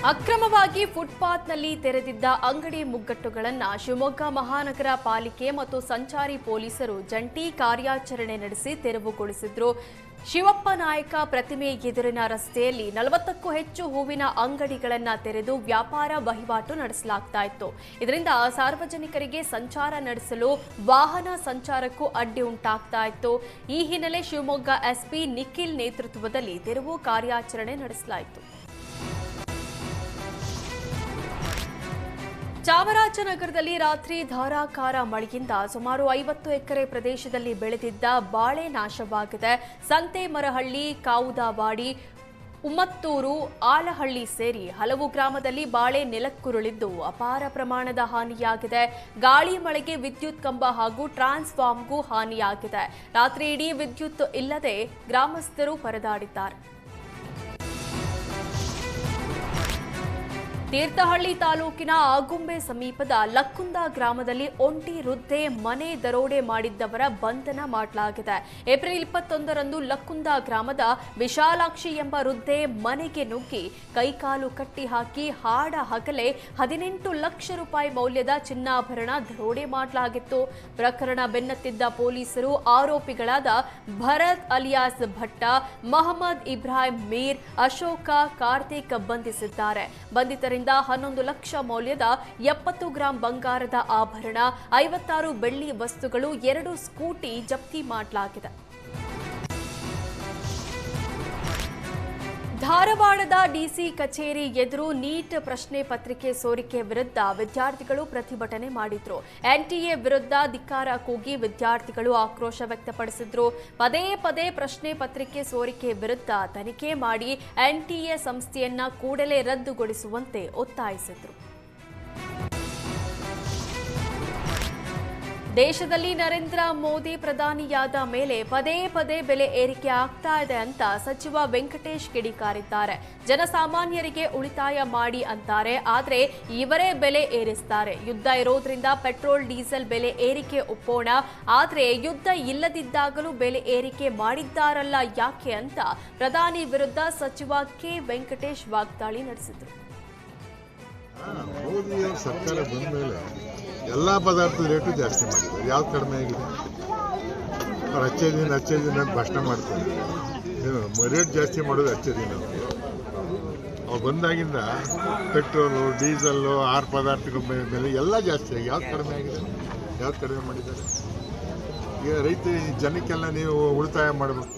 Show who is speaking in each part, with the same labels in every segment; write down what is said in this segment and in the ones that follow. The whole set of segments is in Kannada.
Speaker 1: ಅಕ್ರಮವಾಗಿ ಫುಟ್ಪಾತ್ನಲ್ಲಿ ತೆರೆದಿದ್ದ ಅಂಗಡಿ ಮುಗ್ಗಟ್ಟುಗಳನ್ನು ಶಿವಮೊಗ್ಗ ಮಹಾನಗರ ಪಾಲಿಕೆ ಮತ್ತು ಸಂಚಾರಿ ಪೊಲೀಸರು ಜಂಟಿ ಕಾರ್ಯಾಚರಣೆ ನಡೆಸಿ ತೆರವುಗೊಳಿಸಿದ್ರು. ಶಿವಪ್ಪ ನಾಯಕ ಪ್ರತಿಮೆ ಎದುರಿನ ರಸ್ತೆಯಲ್ಲಿ 40ಕ್ಕೂ ಹೆಚ್ಚು ಹೂವಿನ ಅಂಗಡಿಗಳನ್ನು ತೆರೆದು ವ್ಯಾಪಾರ ವಹಿವಾಟು ನಡೆಸಲಾಗ್ತಾ ಇತ್ತು. ಇದರಿಂದ ಸಾರ್ವಜನಿಕರಿಗೆ ಸಂಚಾರ ನಡೆಸಲು ವಾಹನ ಸಂಚಾರಕ್ಕೂ ಅಡ್ಡಿ ಉಂಟಾಗ್ತಾ ಇತ್ತು. ಈ ಹಿನ್ನೆಲೆ ಶಿವಮೊಗ್ಗ ಎಸ್ಪಿ ನಿಖಿಲ್ ನೇತೃತ್ವದಲ್ಲಿ ತೆರವು ಕಾರ್ಯಾಚರಣೆ ನಡೆಸಲಾಯಿತು. ಚಾಮರಾಜನಗರದಲ್ಲಿ ರಾತ್ರಿ ಧಾರಾಕಾರ ಮಳೆಯಿಂದ ಸುಮಾರು 50 ಎಕರೆ ಪ್ರದೇಶದಲ್ಲಿ ಬೆಳೆದಿದ್ದ ಬಾಳೆ ನಾಶವಾಗಿದೆ. ಸಂತೆಮರಹಳ್ಳಿ, ಕಾವುದವಾಡಿ, ಉಮ್ಮತ್ತೂರು, ಆಲಹಳ್ಳಿ ಸೇರಿ ಹಲವು ಗ್ರಾಮದಲ್ಲಿ ಬಾಳೆ ನೆಲಕ್ಕುರುಳಿದ್ದು ಅಪಾರ ಪ್ರಮಾಣದ ಹಾನಿಯಾಗಿದೆ. ಗಾಳಿ ಮಳೆಗೆ ವಿದ್ಯುತ್ ಕಂಬ ಹಾಗೂ ಟ್ರಾನ್ಸ್ಫಾರ್ಮರ್ಗೂ ಹಾನಿಯಾಗಿದೆ. ರಾತ್ರಿ ಇಡೀ ವಿದ್ಯುತ್ ಇಲ್ಲದೆ ಗ್ರಾಮಸ್ಥರು ಪರದಾಡಿದ್ದಾರೆ. ತೀರ್ಥಹಳ್ಳಿ ತಾಲೂಕಿನ ಆಗುಂಬೆ ಸಮೀಪದ ಲಕ್ಕುಂದ ಗ್ರಾಮದಲ್ಲಿ ಒಂಟಿ ವೃದ್ಧೆ ಮನೆ ದರೋಡೆ ಮಾಡಿದ್ದವರ ಬಂಧನ ಮಾಡಲಾಗಿದೆ. ಏಪ್ರಿಲ್ 21ರಂದು ಲಕ್ಕುಂದ ಗ್ರಾಮದ ವಿಶಾಲಾಕ್ಷಿ ಎಂಬ ವೃದ್ಧೆ ಮನೆಗೆ ನುಗ್ಗಿ ಕೈಕಾಲು ಕಟ್ಟಿ ಹಾಕಿ ಹಾಡ ಹಗಲೇ 18 ಲಕ್ಷ ರೂಪಾಯಿ ಮೌಲ್ಯದ ಚಿನ್ನಾಭರಣ ದರೋಡೆ ಮಾಡಲಾಗಿತ್ತು. ಪ್ರಕರಣ ಬೆನ್ನತ್ತಿದ್ದ ಪೊಲೀಸರು ಆರೋಪಿಗಳಾದ ಭರತ್ ಅಲಿಯಾಸ್ ಭಟ್ಟ, ಮೊಹಮ್ಮದ್ ಇಬ್ರಾಹಿಂ ಮೀರ್, ಅಶೋಕ, ಕಾರ್ತಿಕ್ ಬಂಧಿಸಿದ್ದಾರೆ. ಬಂಧಿತರಿಂದ 11 ಲಕ್ಷ ಮೌಲ್ಯದ 70 ಗ್ರಾಂ ಬಂಗಾರದ ಆಭರಣ, 56 ಬೆಳ್ಳಿ ವಸ್ತುಗಳು, 2 ಸ್ಕೂಟಿ ಜಪ್ತಿ ಮಾಡಲಾಗಿದೆ. ಧಾರವಾಡದ ಡಿಸಿ ಕಚೇರಿ ಎದುರು ನೀಟ್ ಪ್ರಶ್ನೆ ಪತ್ರಿಕೆ ಸೋರಿಕೆ ವಿರುದ್ಧ ವಿದ್ಯಾರ್ಥಿಗಳು ಪ್ರತಿಭಟನೆ ಮಾಡಿದ್ರು. ಎನ್ಟಿಎ ವಿರುದ್ಧ ಧಿಕ್ಕಾರ ಕೂಗಿ ವಿದ್ಯಾರ್ಥಿಗಳು ಆಕ್ರೋಶ ವ್ಯಕ್ತಪಡಿಸಿದ್ರು. ಪದೇ ಪದೇ ಪ್ರಶ್ನೆ ಪತ್ರಿಕೆ ಸೋರಿಕೆ ವಿರುದ್ಧ ತನಿಖೆ ಮಾಡಿ ಎನ್ಟಿಎ ಸಂಸ್ಥೆಯನ್ನ ಕೂಡಲೇ ರದ್ದುಗೊಳಿಸುವಂತೆ ಒತ್ತಾಯಿಸಿದ್ರು. ದೇಶದಲ್ಲಿ ನರೇಂದ್ರ ಮೋದಿ ಪ್ರಧಾನಿಯಾದ ಮೇಲೆ ಪದೇ ಪದೇ ಬೆಲೆ ಏರಿಕೆ ಆಗ್ತಾ ಇದೆ ಅಂತ ಸಚಿವ ವೆಂಕಟೇಶ್ ಕಿಡಿಕಾರಿದ್ದಾರೆ. ಜನಸಾಮಾನ್ಯರಿಗೆ ಉಳಿತಾಯ ಮಾಡಿ ಅಂತಾರೆ, ಆದರೆ ಇವರೇ ಬೆಲೆ ಏರಿಸ್ತಾರೆ. ಯುದ್ಧ ಇರೋದ್ರಿಂದ ಪೆಟ್ರೋಲ್ ಡೀಸೆಲ್ ಬೆಲೆ ಏರಿಕೆ ಒಪ್ಪೋಣ, ಆದರೆ ಯುದ್ಧ ಇಲ್ಲದಿದ್ದಾಗಲೂ ಬೆಲೆ ಏರಿಕೆ ಮಾಡಿದ್ದಾರಲ್ಲ ಯಾಕೆ ಅಂತ ಪ್ರಧಾನಿ ವಿರುದ್ಧ ಸಚಿವ ಕೆ ವೆಂಕಟೇಶ್ ವಾಗ್ದಾಳಿ ನಡೆಸಿದರು.
Speaker 2: ಮೋದಿಯವರ ಸರ್ಕಾರ ಬಂದ ಮೇಲೆ ಎಲ್ಲ ಪದಾರ್ಥದ ರೇಟು ಜಾಸ್ತಿ ಮಾಡಿದ್ದಾರೆ. ಯಾವ್ದು ಕಡಿಮೆ ಆಗಿದೆ? ಅವ್ರು ಹಚ್ಚೇ ದಿನ ಭಾಷಣ ಮಾಡ್ತಾರೆ. ರೇಟ್ ಜಾಸ್ತಿ ಮಾಡೋದು ಹಚ್ಚೇ ದಿನ. ಅವ್ರು ಬಂದಾಗಿಂದ ಪೆಟ್ರೋಲು, ಡೀಸೆಲ್ಲು, 6 ಪದಾರ್ಥಗಳ ಮೇಲೆ ಎಲ್ಲ ಜಾಸ್ತಿ ಆಗಿ ಯಾವ್ದು ಕಡಿಮೆ ಆಗಿದೆ? ಯಾವ್ದು ಕಡಿಮೆ ಮಾಡಿದ್ದಾರೆ? ಈಗ ರೈತ ಜನಕ್ಕೆಲ್ಲ ನೀವು ಉಳಿತಾಯ ಮಾಡಬೇಕು.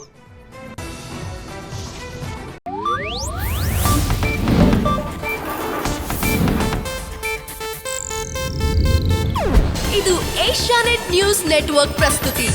Speaker 3: ಇದು ಏಷ್ಯಾನೆಟ್ ನ್ಯೂಸ್ ನೆಟ್ವರ್ಕ್ ಪ್ರಸ್ತುತಿ.